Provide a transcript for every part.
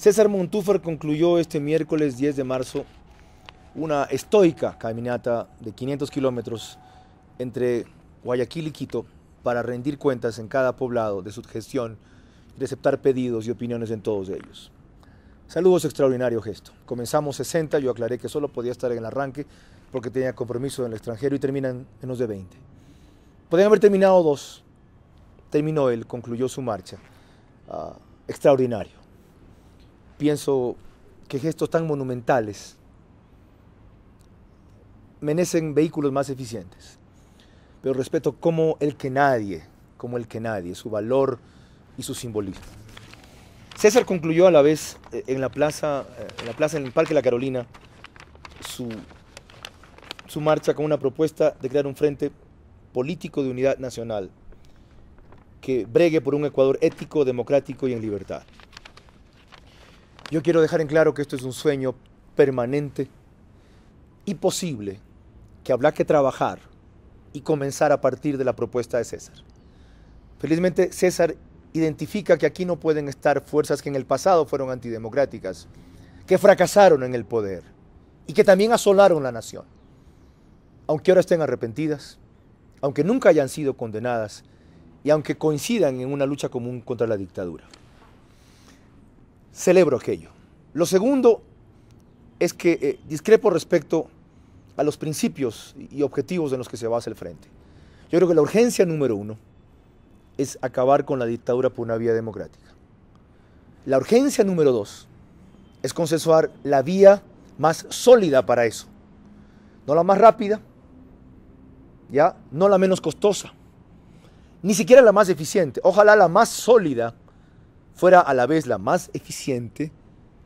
César Montúfar concluyó este miércoles 10 de marzo una estoica caminata de 500 kilómetros entre Guayaquil y Quito para rendir cuentas en cada poblado de su gestión y aceptar pedidos y opiniones en todos ellos. Saludos, extraordinario gesto. Comenzamos 60, yo aclaré que solo podía estar en el arranque porque tenía compromiso en el extranjero y terminan menos de 20. Podrían haber terminado 2. Terminó él, concluyó su marcha. Extraordinario. Pienso que gestos tan monumentales merecen vehículos más eficientes. Pero respeto como el que nadie, su valor y su simbolismo. César concluyó a la vez en el Parque La Carolina, su marcha con una propuesta de crear un frente político de unidad nacional que bregue por un Ecuador ético, democrático y en libertad. Yo quiero dejar en claro que esto es un sueño permanente y posible que habrá que trabajar y comenzar a partir de la propuesta de César. Felizmente, César identifica que aquí no pueden estar fuerzas que en el pasado fueron antidemocráticas, que fracasaron en el poder y que también asolaron la nación. Aunque ahora estén arrepentidas, aunque nunca hayan sido condenadas y aunque coincidan en una lucha común contra la dictadura. Celebro aquello. Lo segundo es que discrepo respecto a los principios y objetivos en los que se basa el frente. Yo creo que la urgencia número 1 es acabar con la dictadura por una vía democrática. La urgencia número 2 es consensuar la vía más sólida para eso. No la más rápida, ya, no la menos costosa, ni siquiera la más eficiente. Ojalá la más sólida fuera a la vez la más eficiente,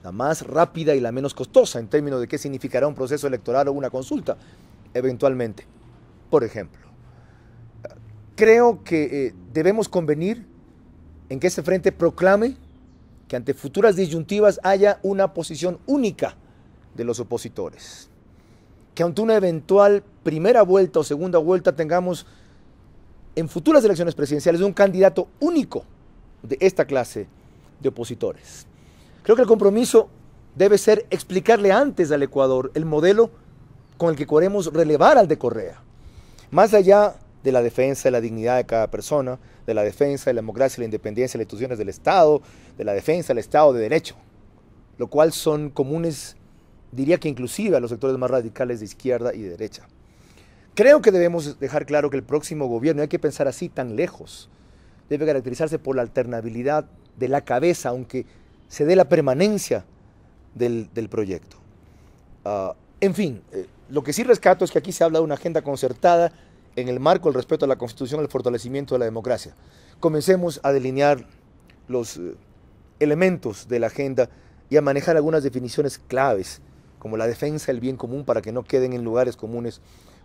la más rápida y la menos costosa en términos de qué significará un proceso electoral o una consulta, eventualmente. Por ejemplo, creo que debemos convenir en que ese frente proclame que ante futuras disyuntivas haya una posición única de los opositores. Que ante una eventual primera vuelta o segunda vuelta tengamos en futuras elecciones presidenciales un candidato único de esta clase de opositores. Creo que el compromiso debe ser explicarle antes al Ecuador el modelo con el que queremos relevar al de Correa. Más allá de la defensa de la dignidad de cada persona, de la defensa de la democracia y la independencia de las instituciones del Estado, de la defensa del Estado de Derecho, lo cual son comunes, diría que inclusive a los sectores más radicales de izquierda y de derecha. Creo que debemos dejar claro que el próximo gobierno, hay que pensar así tan lejos, debe caracterizarse por la alternabilidad de la cabeza, aunque se dé la permanencia del proyecto. En fin, lo que sí rescato es que aquí se habla de una agenda concertada en el marco del respeto a la Constitución y el fortalecimiento de la democracia. Comencemos a delinear los elementos de la agenda y a manejar algunas definiciones claves, como la defensa del bien común para que no queden en lugares comunes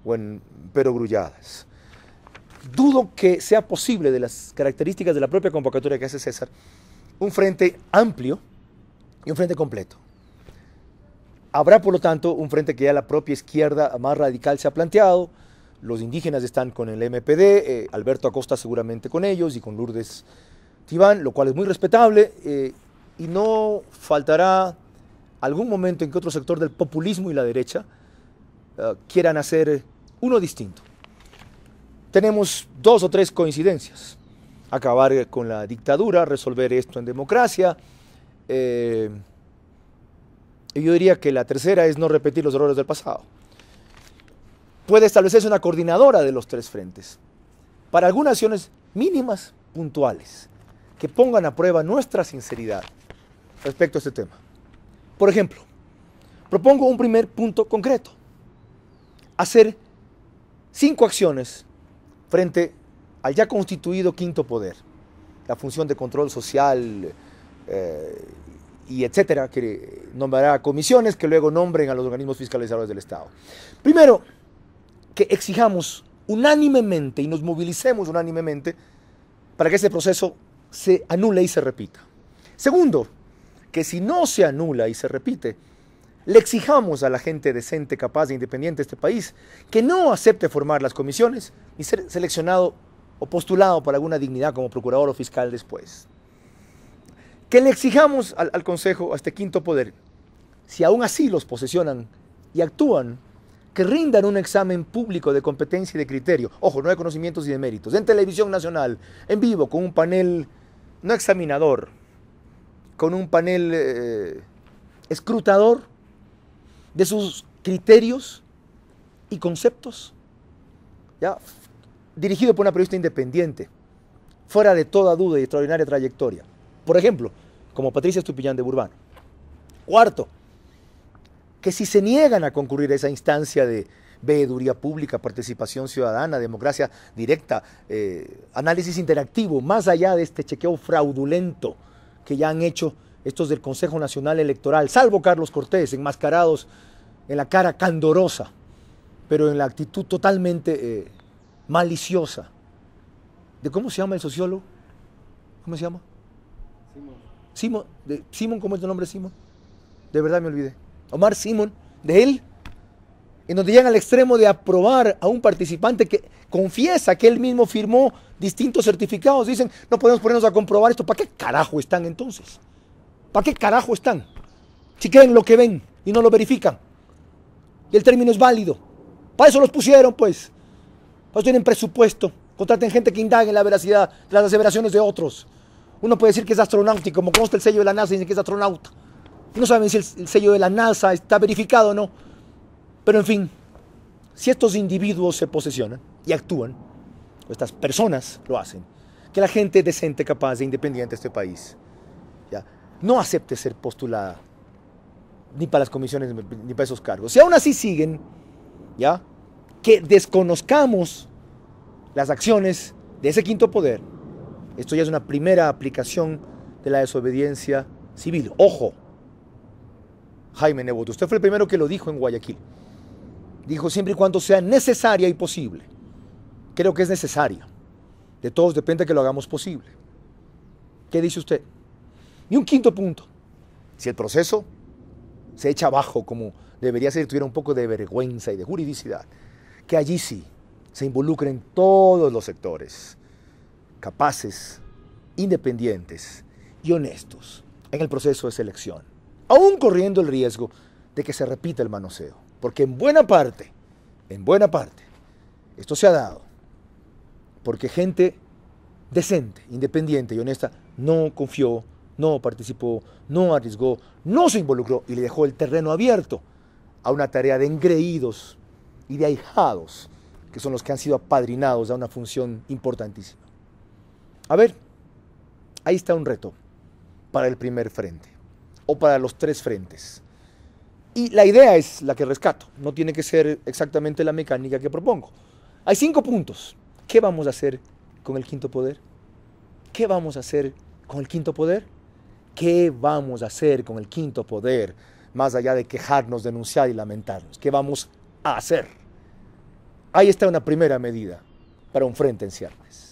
o en perogrulladas. Dudo que sea posible, de las características de la propia convocatoria que hace César, un frente amplio y un frente completo. Habrá, por lo tanto, un frente que ya la propia izquierda más radical se ha planteado. Los indígenas están con el MPD, Alberto Acosta seguramente con ellos y con Lourdes Tibán, lo cual es muy respetable, y no faltará algún momento en que otro sector del populismo y la derecha quieran hacer uno distinto. Tenemos 2 o 3 coincidencias: acabar con la dictadura, resolver esto en democracia, y yo diría que la tercera es no repetir los errores del pasado. Puede establecerse una coordinadora de los 3 frentes para algunas acciones mínimas, puntuales, que pongan a prueba nuestra sinceridad respecto a este tema. Por ejemplo, propongo un primer punto concreto: hacer 5 acciones frente al ya constituido quinto poder, la función de control social y etcétera, que nombrará comisiones que luego nombren a los organismos fiscalizadores del Estado. Primero, que exijamos unánimemente y nos movilicemos unánimemente para que este proceso se anule y se repita. Segundo, que si no se anula y se repite, le exijamos a la gente decente, capaz e independiente de este país que no acepte formar las comisiones ni ser seleccionado o postulado por alguna dignidad como procurador o fiscal después. Que le exijamos al Consejo, a este quinto poder, si aún así los posesionan y actúan, que rindan un examen público de competencia y de criterio, ojo, no de conocimientos y de méritos, en televisión nacional, en vivo, con un panel no examinador, con un panel escrutador de sus criterios y conceptos, ¿ya? Dirigido por una periodista independiente, fuera de toda duda y extraordinaria trayectoria. Por ejemplo, como Patricia Estupiñán de Burbano. Cuarto, que si se niegan a concurrir a esa instancia de veeduría pública, participación ciudadana, democracia directa, análisis interactivo, más allá de este chequeo fraudulento que ya han hecho estos del Consejo Nacional Electoral, salvo Carlos Cortés, enmascarados en la cara candorosa, pero en la actitud totalmente maliciosa. ¿De cómo se llama el sociólogo? ¿Cómo se llama? Simón, ¿cómo es tu nombre, Simón? De verdad me olvidé. Omar Simón, de él, en donde llegan al extremo de aprobar a un participante que confiesa que él mismo firmó distintos certificados. Dicen, no podemos ponernos a comprobar esto. ¿Para qué carajo están entonces? ¿Para qué carajo están? Si creen lo que ven y no lo verifican. Y el término es válido. Para eso los pusieron, pues. Para eso tienen presupuesto. Contraten gente que indague en la veracidad de las aseveraciones de otros. Uno puede decir que es astronauta y como consta el sello de la NASA, dicen que es astronauta. Y no saben si el sello de la NASA está verificado o no. Pero en fin, si estos individuos se posesionan y actúan, o estas personas lo hacen, que la gente decente, capaz e independiente de este país, ¿ya?, no acepte ser postulada ni para las comisiones ni para esos cargos. Si aún así siguen, ¿ya?, que desconozcamos las acciones de ese quinto poder, esto ya es una primera aplicación de la desobediencia civil. Ojo, Jaime Nebot, usted fue el primero que lo dijo en Guayaquil. Dijo siempre y cuando sea necesaria y posible. Creo que es necesaria. De todos depende que lo hagamos posible. ¿Qué dice usted? Y un quinto punto. Si el proceso se echa abajo como debería ser, tuviera un poco de vergüenza y de juridicidad, que allí sí se involucren todos los sectores, capaces, independientes y honestos en el proceso de selección, aún corriendo el riesgo de que se repita el manoseo. Porque en buena parte, esto se ha dado porque gente decente, independiente y honesta no confió, no participó, no arriesgó, no se involucró y le dejó el terreno abierto a una tarea de engreídos y de ahijados, que son los que han sido apadrinados a una función importantísima. A ver, ahí está un reto para el primer frente, o para los tres frentes. Y la idea es la que rescato, no tiene que ser exactamente la mecánica que propongo. Hay 5 puntos. ¿Qué vamos a hacer con el quinto poder? ¿Qué vamos a hacer con el quinto poder? ¿Qué vamos a hacer con el quinto poder? Más allá de quejarnos, denunciar y lamentarnos. ¿Qué vamos a hacer? Ahí está una primera medida para un frente en ciernes.